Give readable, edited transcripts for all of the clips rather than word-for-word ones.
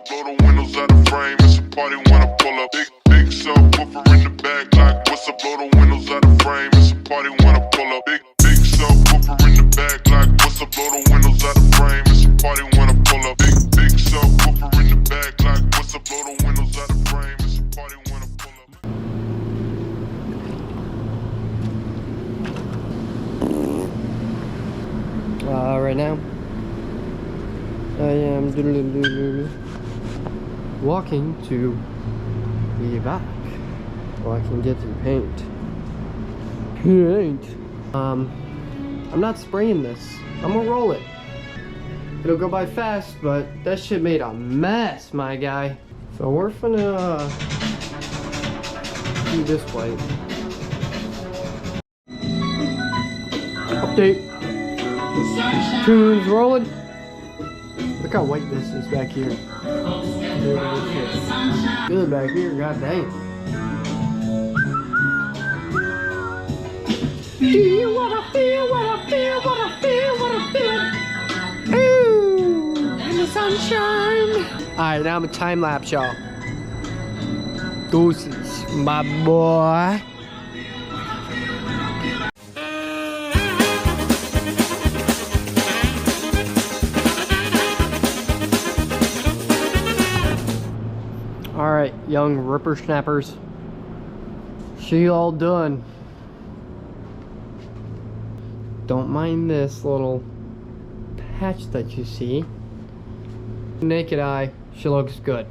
blow the windows out of frame. It's a party when I pull up. Big subwoofer in the back, like what's up? Blow the windows out of frame. It's a party when I pull up. Big subwoofer in the back, like what's up? Blow the windows out of frame. It's a party when I pull up. Big subwoofer in the back, like what's up? Blow the windows out of frame. It's a party when I pull up. Right now, I am walking to the back so I can get some paint. I'm not spraying this. I'm gonna roll it. It'll go by fast, but that shit made a mess, my guy. So we're gonna do this way. Update. Tunes rolling. Look how white this is back here. Good back here, god dang. Do you wanna feel what I feel, what I feel, what I feel? Ooh, in the sunshine. Alright, now I'm a time lapse, y'all. Deuces, my boy. Alright, young ripper snappers. She all done. Don't mind this little patch that you see. Naked eye, she looks good.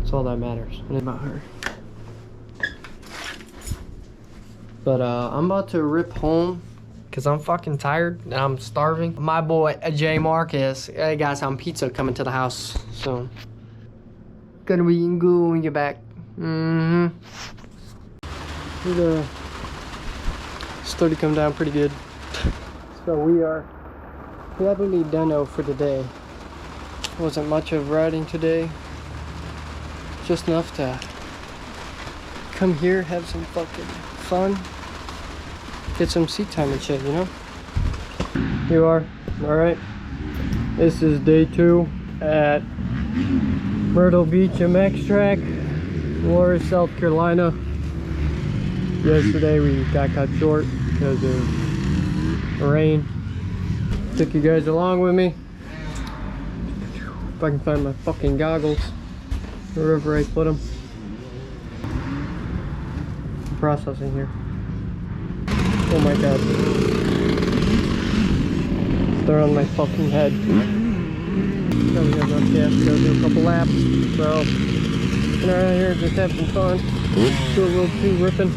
That's all that matters. What about her? But I'm about to rip home because I'm fucking tired and I'm starving. My boy J Marcus, hey got some pizza coming to the house, so gonna be eating good when you get back. The started to come down pretty good. So we are probably done for the day. Wasn't much of riding today. Just enough to come here, have some fucking fun. Get some seat time and shit, you know? You are. Alright. This is day 2 at Myrtle Beach MX track, Lawrence, South Carolina. Yesterday we got cut short because of the rain. Took you guys along with me. If I can find my fucking goggles, wherever I put them. I'm processing here. Oh my god. They're on my fucking head. So we have enough gas to go do a couple laps. So, get around here, just have some fun. Do a little too ripping.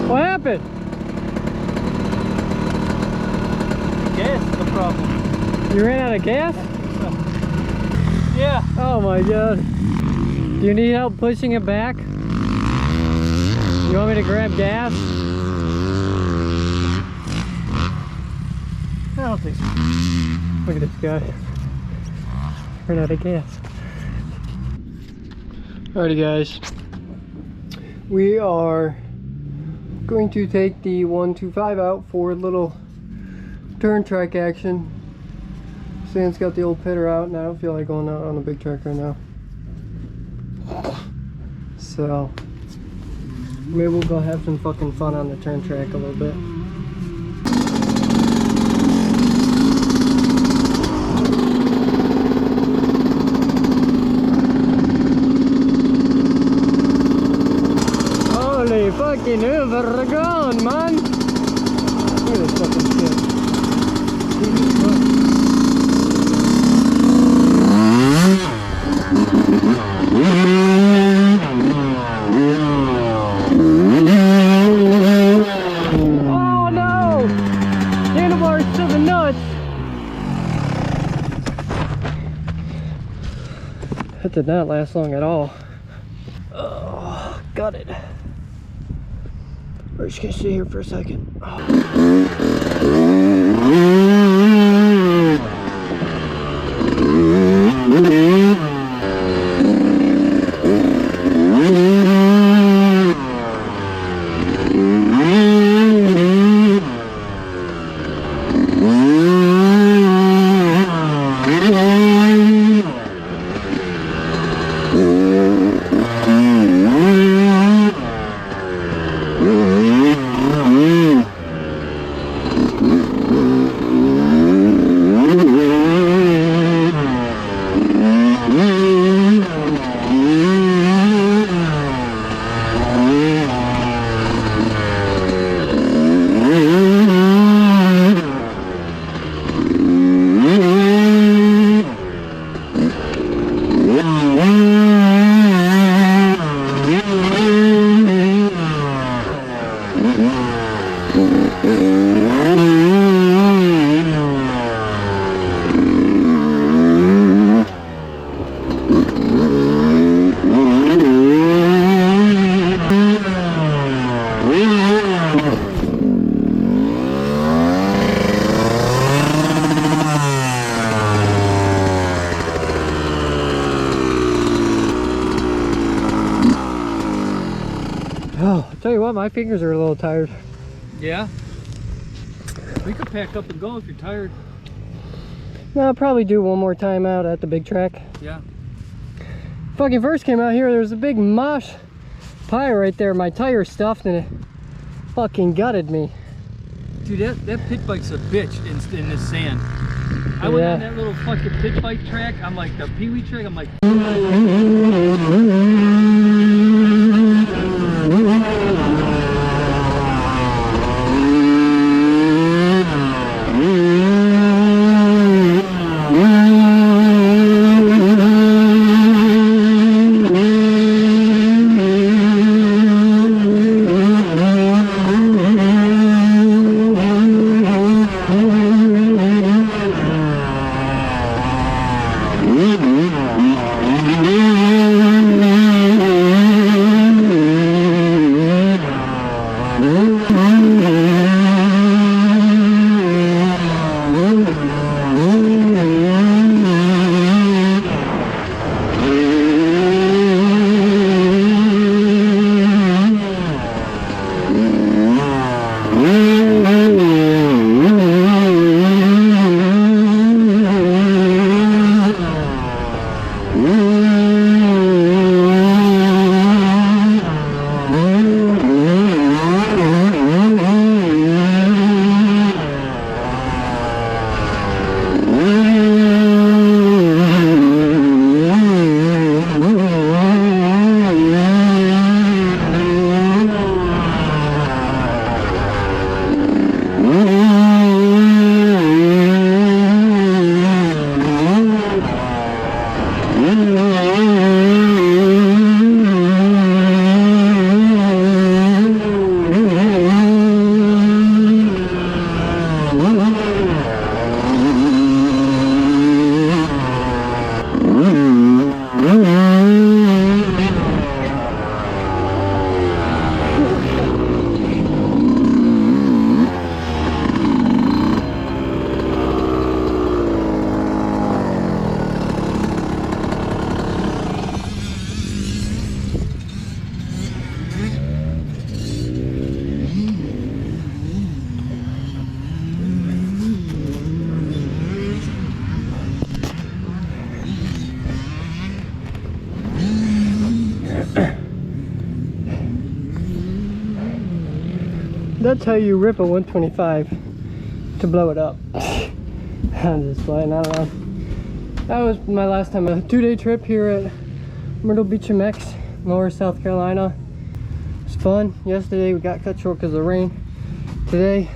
What happened? Gas is the problem. You ran out of gas? Yeah. Oh my god. Do you need help pushing it back? You want me to grab gas? I don't think so. Look at this guy. Ran out of gas. Alrighty guys. We are going to take the 125 out for a little turn track action. Sam's got the old pitter out and I don't feel like going out on a big track right now. So maybe we'll go have some fucking fun on the turn track a little bit. Holy fucking overgone, man! Look at this fucking shit. Jesus Christ. Oh no! Handlebars to the nuts! That did not last long at all. Oh, got it. We're just gonna sit here for a second. Oh, I'll tell you what, my fingers are a little tired. Yeah. We could pack up and go if you're tired. No, I'll probably do one more time out at the big track. Yeah. Fucking first came out here, there was a big mosh pile right there. My tire stuffed and it fucking gutted me. Dude, that pit bike's a bitch in this sand. I went on that little fucking pit bike track. I'm like, the Pee-wee track, I'm like... That's how you rip a 125 to blow it up. I'm just playing, I don't know. That was my last time. A 2-day trip here at Myrtle Beach MX, Lower South Carolina. It's fun. Yesterday we got cut short because of the rain. Today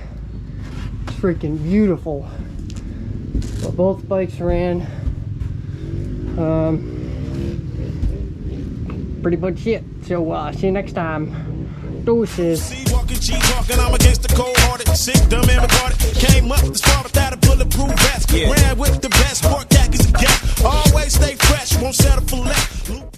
it's freaking beautiful. But both bikes ran. Pretty much it. So see you next time. Deuces. Walking, G walking, I'm against the cold hearted, sick, dumb, and retarded. Came up with the spark.